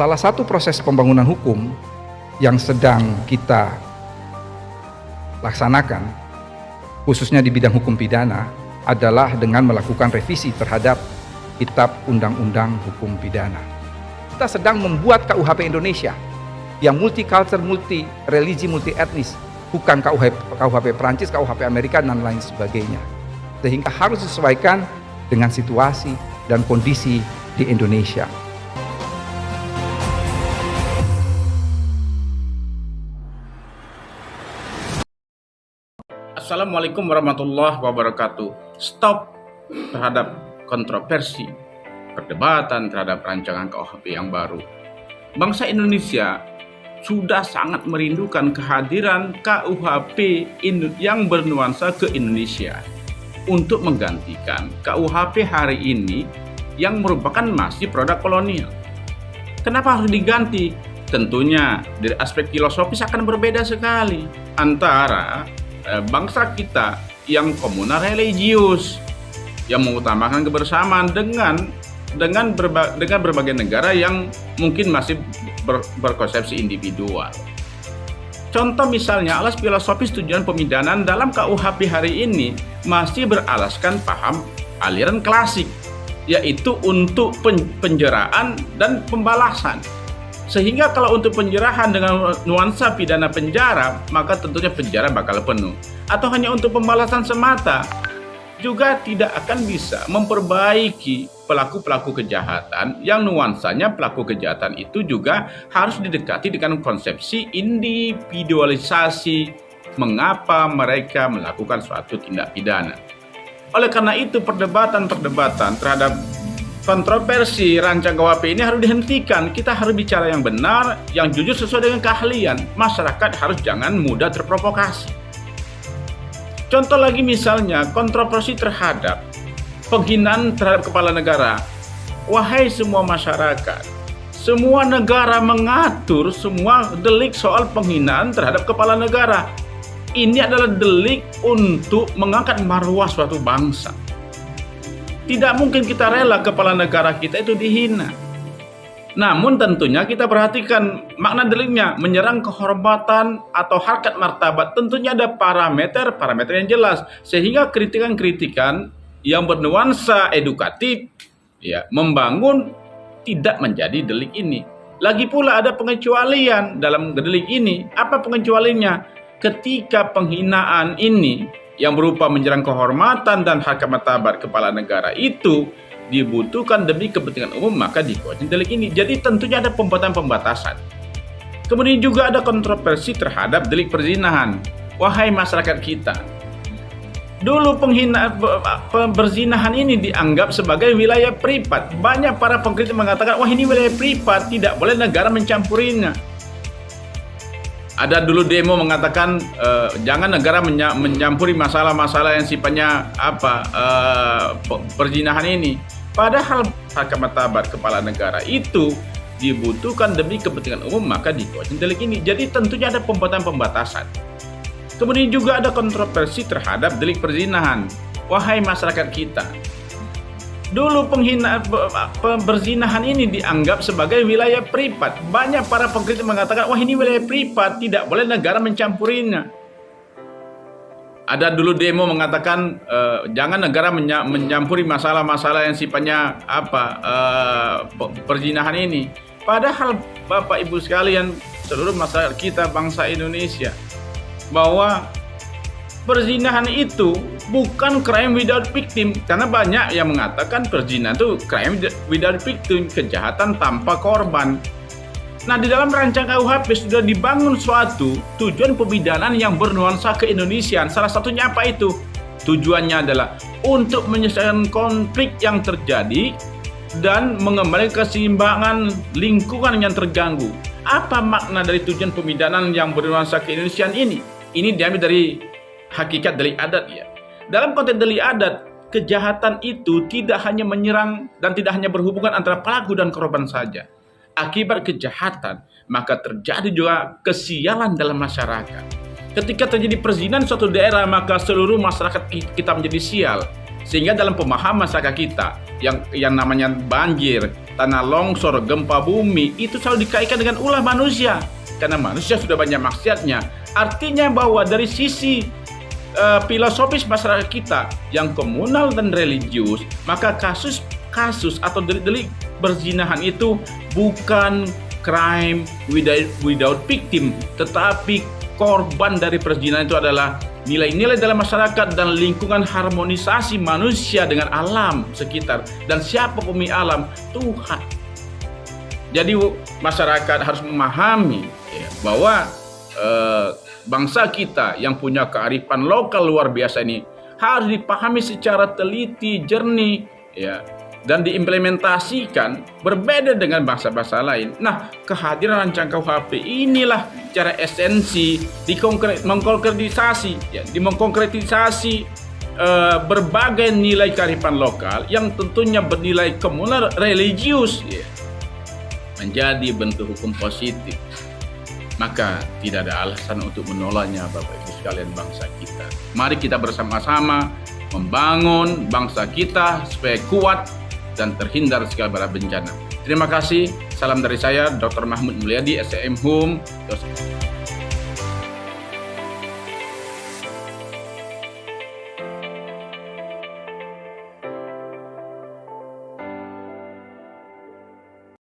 Salah satu proses pembangunan hukum yang sedang kita laksanakan, khususnya di bidang hukum pidana, adalah dengan melakukan revisi terhadap Kitab Undang-Undang Hukum Pidana. Kita sedang membuat KUHP Indonesia yang multi-culture, multi-religi, multi-etnis, bukan KUHP Perancis, KUHP Amerika, dan lain sebagainya. Sehingga harus disesuaikan dengan situasi dan kondisi di Indonesia. Assalamualaikum warahmatullahi wabarakatuh. Stop terhadap kontroversi, perdebatan terhadap rancangan KUHP yang baru. Bangsa Indonesia sudah sangat merindukan kehadiran KUHP yang bernuansa ke-Indonesia untuk menggantikan KUHP hari ini yang merupakan masih produk kolonial. Kenapa harus diganti? Tentunya dari aspek filosofis akan berbeda sekali antara bangsa kita yang komunal religius, yang mengutamakan kebersamaan dengan berbagai negara yang mungkin masih berkonsepsi individual. Contoh misalnya, alas filosofis tujuan pemidanaan dalam KUHP hari ini masih beralaskan paham aliran klasik, yaitu untuk penjeraan dan pembalasan. Sehingga kalau untuk penjarahan dengan nuansa pidana penjara, maka tentunya penjara bakal penuh. Atau hanya untuk pembalasan semata, juga tidak akan bisa memperbaiki pelaku-pelaku kejahatan yang nuansanya pelaku kejahatan itu juga harus didekati dengan konsepsi individualisasi mengapa mereka melakukan suatu tindak pidana. Oleh karena itu perdebatan terhadap kontroversi rancang KUHP ini harus dihentikan. Kita harus bicara yang benar, yang jujur sesuai dengan keahlian. Masyarakat harus jangan mudah terprovokasi. Contoh lagi misalnya kontroversi terhadap penghinaan terhadap kepala negara. Wahai semua masyarakat, semua negara mengatur semua delik soal penghinaan terhadap kepala negara. Ini adalah delik untuk mengangkat marwah suatu bangsa. Tidak mungkin kita rela kepala negara kita itu dihina. Namun tentunya kita perhatikan makna deliknya, menyerang kehormatan atau harkat martabat. Tentunya ada parameter yang jelas, sehingga kritikan-kritikan yang bernuansa edukatif, ya, membangun tidak menjadi delik ini. Lagi pula ada pengecualian dalam delik ini. Apa pengecualiannya? Ketika penghinaan ini yang berupa menyerang kehormatan dan harkat martabat kepala negara itu dibutuhkan demi kepentingan umum, maka dikuatkan delik ini. Jadi tentunya ada pembatasan. Kemudian juga ada kontroversi terhadap delik perzinahan. Wahai masyarakat kita, dulu penghinaan perzinahan ini dianggap sebagai wilayah privat. Banyak para pengkritik mengatakan, wah ini wilayah privat, tidak boleh negara mencampurinya. Ada dulu demo mengatakan jangan negara mencampuri masalah-masalah yang sifatnya perzinahan ini. Padahal harkat martabat kepala negara itu dibutuhkan demi kepentingan umum, maka dikuatkan delik ini. Jadi tentunya ada pembatasan. Kemudian juga ada kontroversi terhadap delik perzinahan. Wahai masyarakat kita, dulu penghinaan perzinahan ini dianggap sebagai wilayah privat. Banyak para pengkritik mengatakan, wah ini wilayah privat, tidak boleh negara mencampurinya. Ada dulu demo mengatakan jangan negara mencampuri masalah-masalah yang sifatnya perzinahan ini. Padahal Bapak Ibu sekalian, seluruh masyarakat kita bangsa Indonesia, bahwa perzinahan itu bukan crime without victim, karena banyak yang mengatakan perzinahan itu crime without victim, kejahatan tanpa korban. Nah, di dalam rancang KUHP sudah dibangun suatu tujuan pemidanaan yang bernuansa keindonesiaan. Salah satunya apa itu? Tujuannya adalah untuk menyelesaikan konflik yang terjadi dan mengembalikan keseimbangan lingkungan yang terganggu. Apa makna dari tujuan pemidanaan yang bernuansa keindonesiaan ini? Ini diambil dari hakikat delik adat, ya. Dalam konteks delik adat, kejahatan itu tidak hanya menyerang dan tidak hanya berhubungan antara pelaku dan korban saja. Akibat kejahatan, maka terjadi juga kesialan dalam masyarakat. Ketika terjadi perzinahan suatu daerah, maka seluruh masyarakat kita menjadi sial. Sehingga dalam pemahaman masyarakat kita yang namanya banjir, tanah longsor, gempa bumi, itu selalu dikaitkan dengan ulah manusia. Karena manusia sudah banyak maksiatnya. Artinya bahwa dari sisi filosofis masyarakat kita yang komunal dan religius, maka kasus atau delik berzinahan itu bukan crime without victim, tetapi korban dari perzinahan itu adalah nilai-nilai dalam masyarakat dan lingkungan harmonisasi manusia dengan alam sekitar. Dan siapa pemilik alam? Tuhan. Jadi masyarakat harus memahami bahwa bangsa kita yang punya kearifan lokal luar biasa ini harus dipahami secara teliti, jernih, ya, dan diimplementasikan berbeda dengan bangsa-bangsa lain. Nah, kehadiran rancang KUHP inilah cara esensi mengkonkretisasi berbagai nilai kearifan lokal yang tentunya bernilai komunal religius, ya, menjadi bentuk hukum positif. Maka tidak ada alasan untuk menolaknya, Bapak Ibu sekalian bangsa kita. Mari kita bersama-sama membangun bangsa kita supaya kuat dan terhindar segala bara bencana. Terima kasih. Salam dari saya, Dr. Mahmud Mulyadi, SCM HUM.